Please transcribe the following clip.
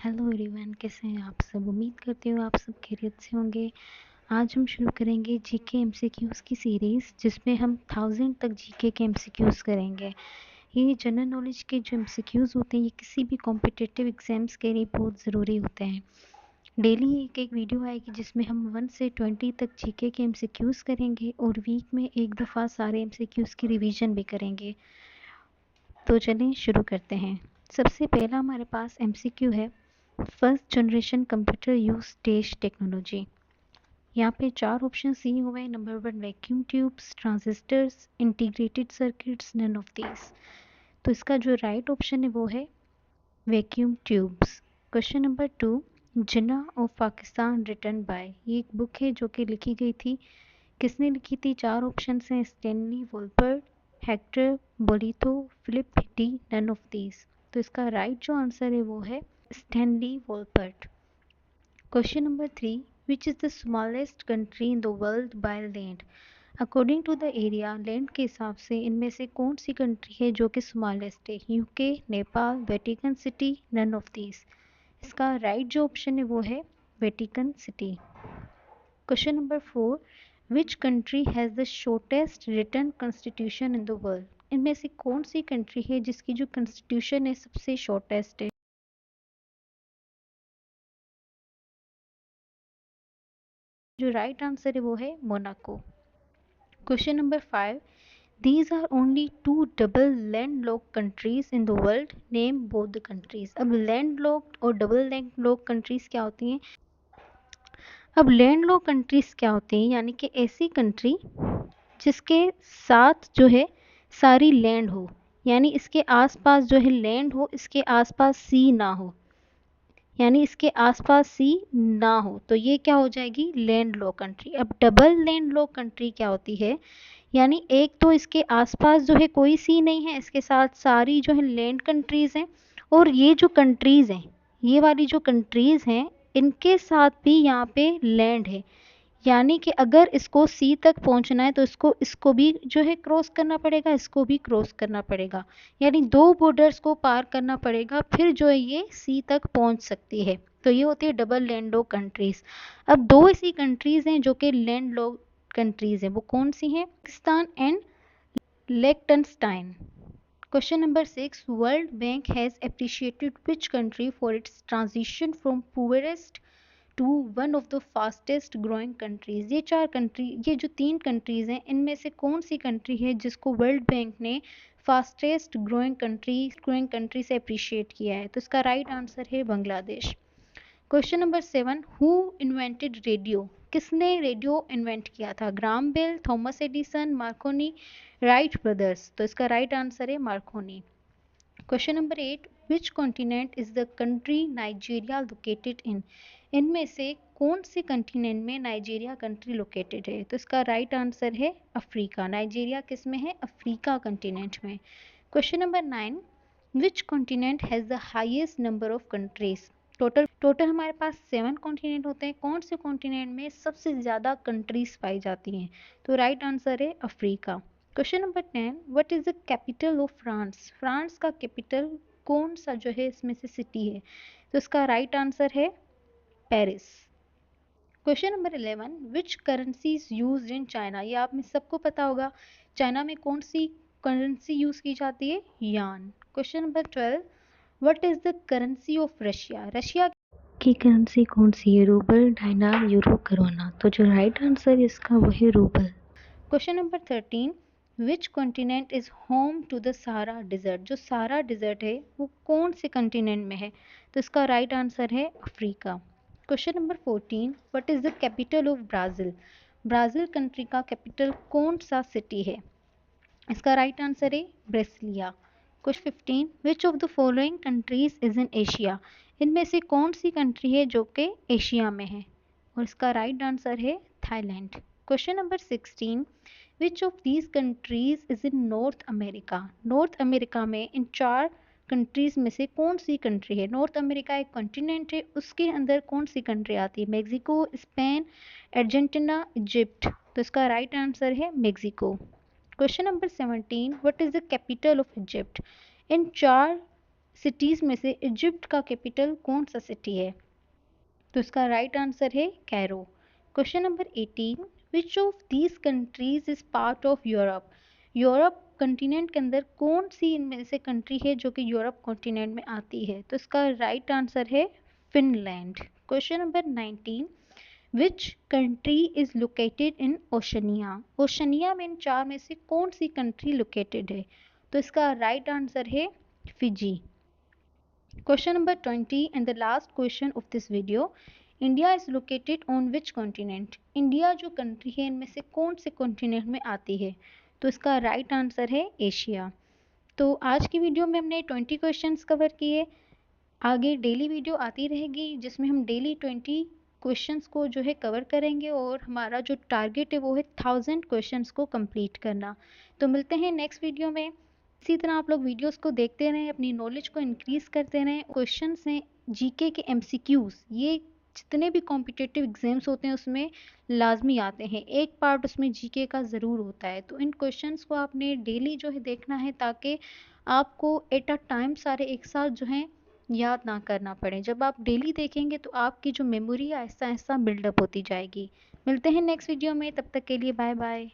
Hello everyone, कैसे हैं आप सब। उम्मीद करती हूँ आप सब खैरियत से होंगे। आज हम शुरू करेंगे जीके एमसीक्यूज़ की सीरीज़, जिसमें हम 1000 तक जीके के एमसीक्यूज़ करेंगे। ये जनरल नॉलेज के जो एमसीक्यूज़ होते हैं, ये किसी भी कॉम्पिटिटिव एग्जाम्स के लिए बहुत ज़रूरी होते हैं। डेली एक एक वीडियो आएगी जिसमें हम 1 से 20 तक जीके के एमसीक्यूज़ करेंगे और वीक में एक दफ़ा सारे एमसीक्यूज़ की रिवीजन भी करेंगे। तो चलें शुरू करते हैं। सबसे पहला हमारे पास एमसीक्यू है, first generation computer use stage technology. यहाँ पे 4 ऑप्शन सी हुए हैं। Number 1 vacuum tubes, transistors, integrated circuits, none of these. तो इसका जो राइट ऑप्शन है वो है vacuum tubes. Question number 2, Jinnah of Pakistan written by. ये एक बुक है जो कि लिखी गई थी, किसने लिखी थी? 4 ऑप्शन हैं, Stanley Wolpert, Hector Bolitho, Philip D, none of these. तो इसका राइट जो आंसर है वो है Stanley Wolpert. Question number 3, which is the smallest country in the world by land. According to the area, land के हिसाब से इनमें से कौन सी कंट्री है जो कि स्मॉलेस्ट है? UK, Nepal, Vatican city, none of these. इसका राइट जो ऑप्शन है वो है Vatican city. Question number 4, which country has the shortest written constitution in the world. इनमें से कौन सी कंट्री है जिसकी जो कॉन्स्टिट्यूशन है सबसे शॉर्टेस्ट है? जो राइट आंसर है वो है Monaco. Question number 5, these are only two double landlocked countries in the world, name both the countries। अब landlocked और double landlocked countries क्या होती हैं? अब landlocked countries क्या होती हैं? यानी कि ऐसी कंट्री जिसके साथ जो है सारी लैंड हो, यानी इसके आसपास जो है लैंड हो, इसके आसपास सी ना हो, यानी इसके आसपास सी ना हो, तो ये क्या हो जाएगी? Land lock country. अब डबल लैंड लॉक कंट्री क्या होती है? यानी एक तो इसके आसपास जो है कोई सी नहीं है, इसके साथ सारी जो है लैंड कंट्रीज़ हैं, और ये जो कंट्रीज़ हैं, ये वाली जो कंट्रीज़ हैं, इनके साथ भी यहाँ पे लैंड है। यानी कि अगर इसको सी तक पहुंचना है तो इसको भी जो है क्रॉस करना पड़ेगा, इसको भी क्रॉस करना पड़ेगा, यानी दो बॉर्डर्स को पार करना पड़ेगा, फिर जो है ये सी तक पहुंच सकती है। तो ये होती है डबल लैंडलॉक कंट्रीज। अब दो ऐसी कंट्रीज हैं जो कि लैंडलॉक कंट्रीज हैं, वो कौन सी हैं? Pakistan and Liechtenstein. Question number 6, World Bank has appreciated which country for its transition from poorest to one of the fastest growing countries. ये जो 3 कंट्रीज हैं, इनमें से कौन सी कंट्री है जिसको वर्ल्ड बैंक ने फास्टेस्ट ग्रोइंग कंट्री से अप्रिशिएट किया है? तो इसका राइट आंसर है Bangladesh. Question number 7, who invented radio. किसने रेडियो इन्वेंट किया था? Graham Bell, Thomas Edison, Marconi, Wright brothers. तो इसका राइट आंसर है Marconi. Question number 8, which continent is the country Nigeria located in. इनमें से कौन से कॉन्टिनेंट में नाइजीरिया कंट्री लोकेटेड है? तो इसका राइट आंसर है अफ्रीका। नाइजीरिया किस में है? अफ्रीका कॉन्टिनेंट में। Question number 9, which continent has the highest number of countries. Total हमारे पास 7 कॉन्टिनेंट होते हैं, कौन से कॉन्टिनेंट में सबसे ज़्यादा कंट्रीज पाई जाती हैं? तो राइट आंसर है Africa. Question number 10, what is the capital of France. France का कैपिटल कौन सा जो है इसमें से सिटी है? तो इसका राइट आंसर है Paris. Question number 11, which currency is used in China. ये आप में सबको पता होगा, चाइना में कौन सी करेंसी यूज की जाती है? Yuan. Question number 12, what is the currency of Russia. Russia की करेंसी कौन सी है? Rouble, dinar, euro, krona. तो जो राइट आंसर है इसका वो है rouble. Question number 13, which continent is home to the Sahara desert. जो सहारा डिजर्ट है वो कौन से कॉन्टिनेंट में है? तो इसका राइट आंसर है Africa. Question number 14, what is the capital of Brazil. Brazil country का कैपिटल कौन सा सिटी है? इसका राइट आंसर है Brasilia. Question 15, which of the following countries is in Asia. इनमें से कौन सी कंट्री है जो कि एशिया में है? और इसका राइट आंसर है Thailand. Question number 16, which of these countries is in north America. North America में इन 4 कंट्रीज में से कौन सी कंट्री है? नॉर्थ अमेरिका एक कॉन्टिनेंट है, उसके अंदर कौन सी कंट्री आती है? Mexico, Spain, Argentina, Egypt. तो इसका राइट आंसर है Mexico. Question number 17, what is the capital of Egypt. In 4 cities में से इजिप्ट का कैपिटल कौन सा सिटी है? तो इसका राइट आंसर है Cairo. Question number 18, which of these countries is part of Europe? Europe continent के अंदर कौन सी इनमें से कंट्री है जो कि यूरोप कॉन्टिनेंट में आती है? तो इसका राइट आंसर है Finland. Question number 19, which country is located in Oceania? Oceania में इन चार में से कौन सी कंट्री लोकेटेड है? तो इसका राइट आंसर है Fiji. Question number 20 and the last question of this video. India is located on which continent? India जो कंट्री है इनमें से कौन से कॉन्टिनेंट में आती है? तो इसका राइट आंसर है एशिया। तो आज की वीडियो में हमने 20 क्वेश्चंस कवर किए। आगे डेली वीडियो आती रहेगी जिसमें हम डेली 20 क्वेश्चंस को जो है कवर करेंगे और हमारा जो टारगेट है वो है 1000 क्वेश्चंस को कंप्लीट करना। तो मिलते हैं नेक्स्ट वीडियो में। इसी तरह आप लोग वीडियोस को देखते रहें, अपनी नॉलेज को इंक्रीज़ करते रहें। क्वेश्चंस हैं जीके के एमसीक्यूज़, ये जितने भी कॉम्पिटिटिव एग्जाम्स होते हैं उसमें लाजमी आते हैं, एक पार्ट उसमें जीके का ज़रूर होता है। तो इन क्वेश्चंस को आपने डेली जो है देखना है ताकि आपको एट अ टाइम सारे एक साथ जो हैं याद ना करना पड़े। जब आप डेली देखेंगे तो आपकी जो मेमोरी है आहिस्ता आहिस्ता बिल्डअप होती जाएगी। मिलते हैं नेक्स्ट वीडियो में, तब तक के लिए बाय बाय।